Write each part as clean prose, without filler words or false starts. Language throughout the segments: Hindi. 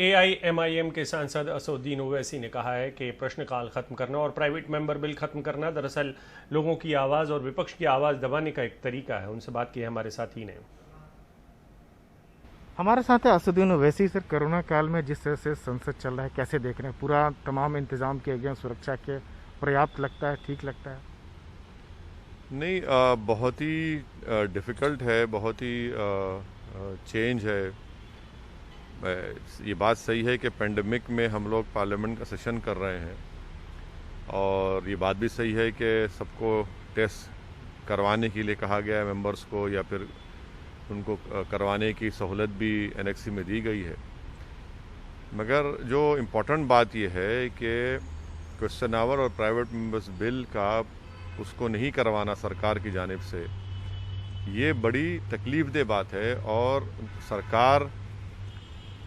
एआईएमआईएम के सांसद असदुद्दीन ओवैसी ने कहा है कि प्रश्नकाल खत्म करना और प्राइवेट मेंबर बिल खत्म करना दरअसल लोगों की आवाज और विपक्ष की आवाज दबाने का एक तरीका है। उनसे बात की है हमारे साथी ने। हमारे साथ है असदुद्दीन ओवैसी। सर, कोरोना काल में जिस तरह से संसद चल रहा है, कैसे देख रहे हैं? पूरा तमाम इंतजाम किए गए सुरक्षा के, पर्याप्त लगता है, ठीक लगता है? नहीं, बहुत ही डिफ़िकल्ट है, बहुत ही चेंज है। ये बात सही है कि पेंडेमिक में हम लोग पार्लियामेंट का सेशन कर रहे हैं और ये बात भी सही है कि सबको टेस्ट करवाने के लिए कहा गया है मेंबर्स को, या फिर उनको करवाने की सहूलत भी एनेक्सी में दी गई है। मगर जो इम्पोर्टेंट बात ये है कि क्वेश्चन आवर और प्राइवेट मेंबर्स बिल का उसको नहीं करवाना सरकार की जानिब से, ये बड़ी तकलीफ़देह बात है। और सरकार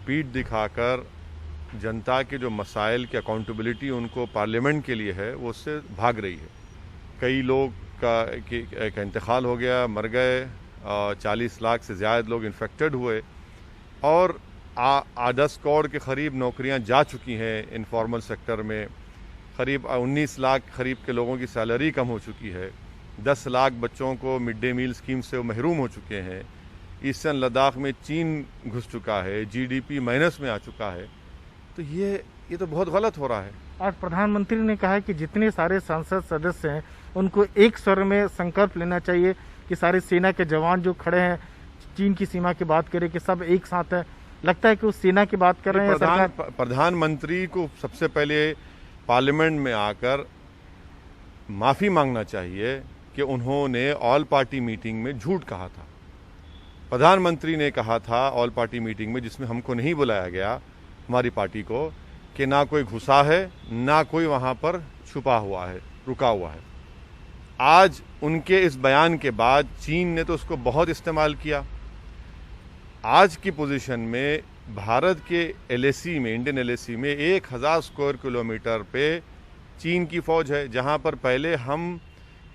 पीठ दिखाकर जनता के जो मसाइल की अकाउंटेबिलिटी उनको पार्लियामेंट के लिए है, वो उससे भाग रही है। कई लोग का इंतकाल हो गया, मर गए, 40 लाख से ज़्यादा लोग इन्फेक्टेड हुए और 10 करोड़ के करीब नौकरियां जा चुकी हैं इनफॉर्मल सेक्टर में। करीब 19 लाख करीब के लोगों की सैलरी कम हो चुकी है। 10 लाख बच्चों को मिड डे मील स्कीम से वो महरूम हो चुके हैं। ईस्टर्न लद्दाख में चीन घुस चुका है, जीडीपी माइनस में आ चुका है। तो ये तो बहुत गलत हो रहा है। आज प्रधानमंत्री ने कहा है कि जितने सारे संसद सदस्य हैं उनको एक स्वर में संकल्प लेना चाहिए कि सारे सेना के जवान जो खड़े हैं, चीन की सीमा की बात करें, कि सब एक साथ हैं। लगता है कि उस सेना की बात कर रहे हैं सरकार। प्रधानमंत्री को सबसे पहले पार्लियामेंट में आकर माफ़ी मांगना चाहिए कि उन्होंने ऑल पार्टी मीटिंग में झूठ कहा था। प्रधानमंत्री ने कहा था ऑल पार्टी मीटिंग में, जिसमें हमको नहीं बुलाया गया, हमारी पार्टी को, कि ना कोई घुसा है ना कोई वहाँ पर छुपा हुआ है, रुका हुआ है। आज उनके इस बयान के बाद चीन ने तो उसको बहुत इस्तेमाल किया। आज की पोजीशन में भारत के एलएसी में, इंडियन एलएसी में 1000 स्क्वायर किलोमीटर पे चीन की फ़ौज है। जहाँ पर पहले हम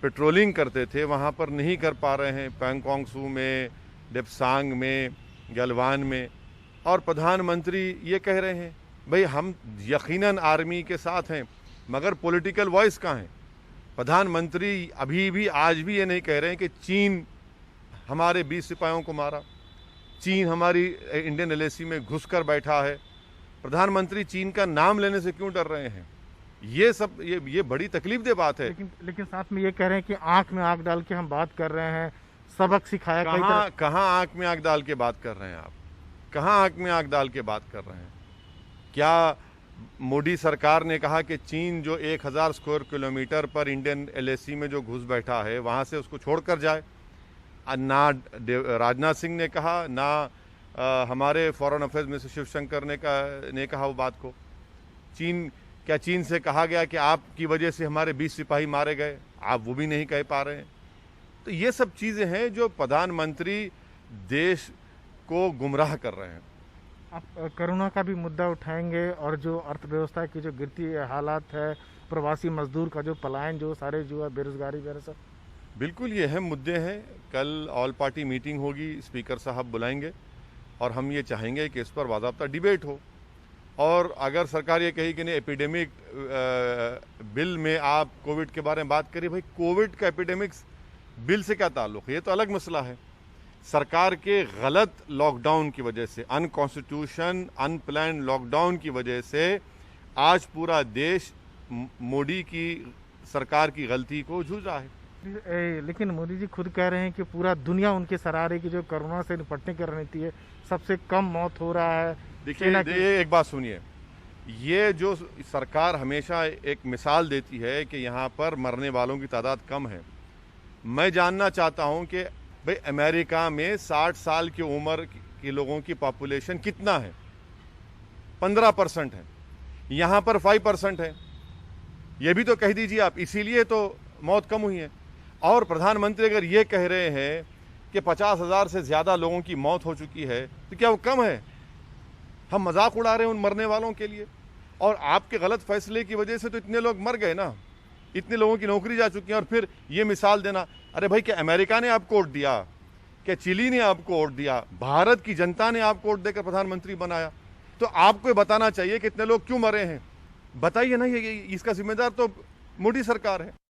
पेट्रोलिंग करते थे वहाँ पर नहीं कर पा रहे हैं, पैंगोंग सू में, डेप्सांग में, गलवान में। और प्रधानमंत्री ये कह रहे हैं भाई हम यकीनन आर्मी के साथ हैं, मगर पॉलिटिकल वॉइस कहाँ है? प्रधानमंत्री अभी भी आज भी ये नहीं कह रहे हैं कि चीन हमारे 20 सिपाहियों को मारा, चीन हमारी इंडियन एलएसी में घुसकर बैठा है। प्रधानमंत्री चीन का नाम लेने से क्यों डर रहे हैं? ये बड़ी तकलीफदेह बात है। लेकिन साथ में ये कह रहे हैं कि आंख में आंख डाल के हम बात कर रहे हैं, सबक सिखाया। कहाँ आंख में आंख डाल के बात कर रहे हैं आप? कहाँ आंख में आंख डाल के बात कर रहे हैं? क्या मोदी सरकार ने कहा कि चीन जो 1000 स्क्वायर किलोमीटर पर इंडियन एलएसी में जो घुस बैठा है वहाँ से उसको छोड़कर जाए? ना राजनाथ सिंह ने कहा, ना हमारे फॉरेन अफेयर्स मिनिस्टर शिवशंकर ने कहा वो बात को। क्या चीन से कहा गया कि आपकी वजह से हमारे 20 सिपाही मारे गए? आप वो भी नहीं कह पा रहे हैं। तो ये सब चीज़ें हैं जो प्रधानमंत्री देश को गुमराह कर रहे हैं। आप कोरोना का भी मुद्दा उठाएंगे और जो अर्थव्यवस्था की जो गिरती हालात है, प्रवासी मजदूर का जो पलायन, जो सारे जो है बेरोजगारी वगैरह सब? बिल्कुल, ये अहम मुद्दे हैं। कल ऑल पार्टी मीटिंग होगी, स्पीकर साहब बुलाएंगे और हम ये चाहेंगे कि इस पर बाज़ाब्ता डिबेट हो। और अगर सरकार ये कही कि नहीं एपिडेमिक बिल में आप कोविड के बारे में बात करिए, भाई कोविड का एपिडेमिक्स बिल से क्या ताल्लुक़ है? ये तो अलग मसला है। सरकार के गलत लॉकडाउन की वजह से, अनकॉन्स्टिट्यूशन अनप्लान्ड लॉकडाउन की वजह से आज पूरा देश मोदी की सरकार की गलती को जूझ रहा है। लेकिन मोदी जी खुद कह रहे हैं कि पूरा दुनिया उनके सराहरे की जो कोरोना से निपटने की रणनीति है, सबसे कम मौत हो रहा है। देखिए एक बात सुनिए, ये जो सरकार हमेशा एक मिसाल देती है कि यहाँ पर मरने वालों की तादाद कम है। मैं जानना चाहता हूँ कि भाई अमेरिका में 60 साल की उम्र के लोगों की पॉपुलेशन कितना है? 15% है। यहाँ पर 5% है। ये भी तो कह दीजिए आप, इसीलिए तो मौत कम हुई है। और प्रधानमंत्री अगर ये कह रहे हैं कि 50,000 से ज़्यादा लोगों की मौत हो चुकी है, तो क्या वो कम है? हम मजाक उड़ा रहे हैं उन मरने वालों के लिए। और आपके गलत फैसले की वजह से तो इतने लोग मर गए ना, इतने लोगों की नौकरी जा चुकी है। और फिर ये मिसाल देना, अरे भाई क्या अमेरिका ने आपको वोट दिया? क्या चिली ने आपको वोट दिया? भारत की जनता ने आपको वोट देकर प्रधानमंत्री बनाया। तो आपको ये बताना चाहिए कितने लोग क्यों मरे हैं, बताइए ना। ये इसका जिम्मेदार तो मोदी सरकार है।